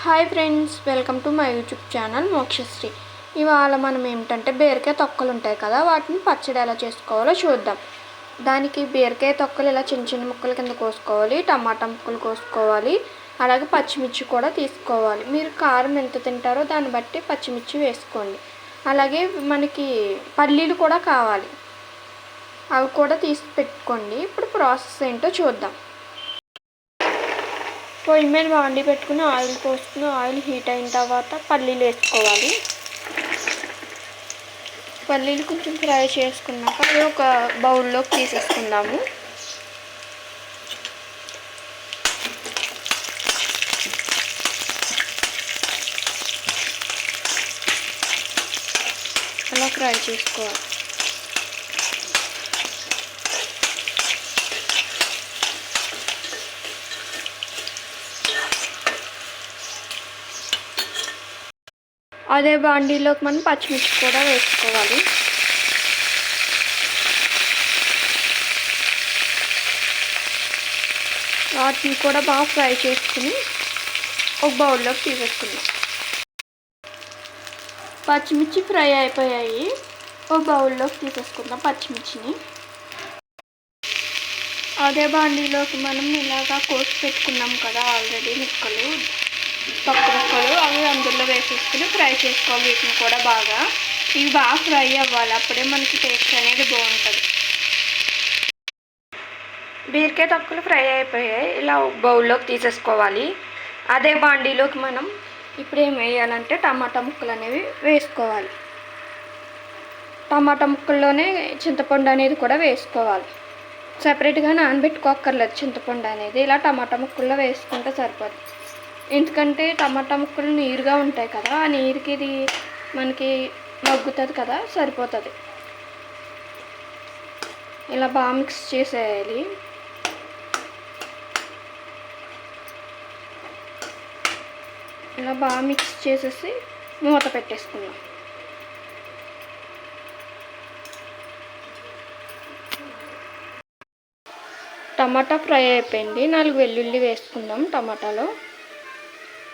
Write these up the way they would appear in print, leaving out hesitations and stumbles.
Hi friends, welcome to my YouTube channel Mokshasri. ఇవాళ మనం ఏమిటంటే బీరకాయ తొక్కలు ఉంటాయి కదా, వాటిని పచ్చడి ఎలా చేసుకోవాలో చూద్దాం. దానికి బీరకాయ తొక్కలు ఇలా చిన్న చిన్న ముక్కల కింద కోసుకోవాలి, టమాటా ముక్కలు కోసుకోవాలి, అలాగే పచ్చిమిర్చి కూడా తీసుకోవాలి. మీరు కారం ఎంత తింటారో దాన్ని బట్టి పచ్చిమిర్చి వేసుకోండి. అలాగే మనకి పల్లీలు కూడా కావాలి, అవి కూడా తీసి పెట్టుకోండి. ఇప్పుడు ప్రాసెస్ ఏంటో చూద్దాం. పొయ్యి మీద బాండి పెట్టుకుని ఆయిల్ పోసుకుని ఆయిల్ హీట్ అయిన తర్వాత పల్లీలు వేసుకోవాలి. పల్లీలు కొంచెం ఫ్రై చేసుకున్నాక అవి ఒక బౌల్లోకి తీసేసుకుందాము. అలా ఫ్రై చేసుకోవాలి. అదే బాండీలోకి మనం పచ్చిమిర్చి కూడా వేసుకోవాలి. వాటిని కూడా బాగా ఫ్రై చేసుకుని ఒక బౌల్లోకి తీసేసుకుందాం. పచ్చిమిర్చి ఫ్రై అయిపోయాయి, ఒక బౌల్లోకి తీసేసుకుందాం పచ్చిమిర్చిని. అదే బాండీలోకి మనం ఇలాగా కోసి పెట్టుకున్నాం కదా ఆల్రెడీ ముక్కలు, పప్పు ముక్కలు, అవి అందులో వేసేసుకుని ఫ్రై చేసుకోవాలి. వీటిని కూడా బాగా ఇవి బాగా ఫ్రై అవ్వాలి, అప్పుడే మనకి టేస్ట్ అనేది బాగుంటుంది. బీరకాయ తొక్కలు ఫ్రై అయిపోయాయి, ఇలా బౌల్లోకి తీసేసుకోవాలి. అదే బాండీలోకి మనం ఇప్పుడు ఏం వేయాలంటే టమాటా ముక్కలు అనేవి వేసుకోవాలి. టమాటా ముక్కల్లోనే చింతపండు అనేది కూడా వేసుకోవాలి. సపరేట్గా నానబెట్టుకోక్కర్లేదు చింతపండు అనేది, ఇలా టమాటా ముక్కల్లో వేసుకుంటే సరిపోతుంది. ఎందుకంటే టమాటా ముక్కలు నీరుగా ఉంటాయి కదా, ఆ నీరుకి ఇది మనకి మగ్గుతుంది కదా, సరిపోతుంది. ఇలా బాగా మిక్స్ చేసేయాలి. ఇలా బాగా మిక్స్ చేసేసి మూత పెట్టేసుకుందాం. టమాటా ఫ్రై అయిపోయింది. 4 వెల్లుల్లి వేసుకుందాం. టమాటాలో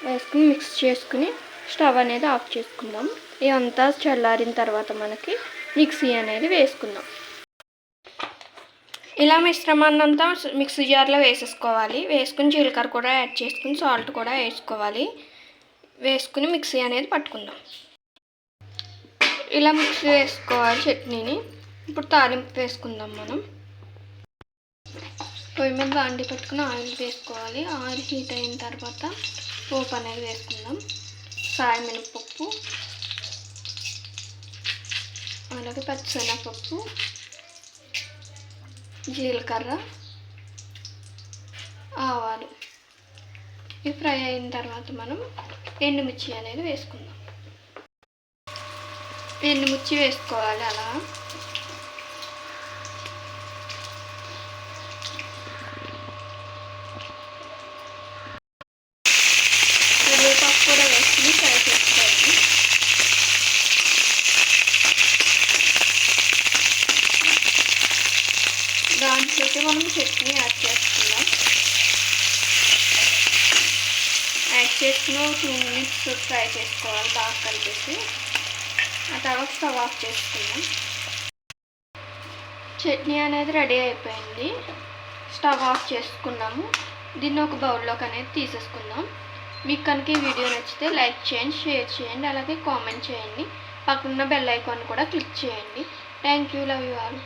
వేసుకుని మిక్స్ చేసుకుని స్టవ్ అనేది ఆఫ్ చేసుకుందాం. ఇదంతా చల్లారిన తర్వాత మనకి మిక్సీ అనేది వేసుకుందాం. ఇలా మిశ్రమాన్ని అంతా మిక్సీ జార్లో వేసేసుకోవాలి. వేసుకుని జీలకర్ర కూడా యాడ్ చేసుకుని సాల్ట్ కూడా వేసుకోవాలి. వేసుకుని మిక్సీ అనేది పట్టుకుందాం. ఇలా మిక్సీ వేసుకోవాలి చట్నీని. ఇప్పుడు తాలింపు వేసుకుందాం. మనం పొయ్యి మీద బాండి పెట్టుకుని ఆయిల్ వేసుకోవాలి. ఆయిల్ హీట్ అయిన తర్వాత పోపు అనేది వేసుకుందాం. సాయి మినపప్పు, అలాగే పచ్చిశనగపప్పు, జీలకర్ర, ఆవాలు. ఇవి ఫ్రై అయిన తర్వాత మనం ఎండుమిర్చి అనేది వేసుకుందాం. ఎండుమిర్చి వేసుకోవాలి. అలా కరివేపాకు కూడా వేసుకుని ఫ్రై చేసుకోవాలి. దాంట్లోకి మనం చట్నీ యాడ్ చేసుకుందాం. యాడ్ చేసుకుని 2 మినిట్స్ ఫ్రై చేసుకోవాలి బాగా కలిపేసి. ఆ తర్వాత స్టవ్ ఆఫ్ చేసుకుందాం. చట్నీ అనేది రెడీ అయిపోయింది. స్టవ్ ఆఫ్ చేసుకున్నాము. దీన్ని ఒక బౌల్లోకి అనేది తీసేసుకుందాం. మీకు కనుక ఈ వీడియో నచ్చితే లైక్ చేయండి, షేర్ చేయండి, అలాగే కామెంట్ చేయండి. పక్కన బెల్ ఐకాన్ కూడా క్లిక్ చేయండి. Thank you, love you all.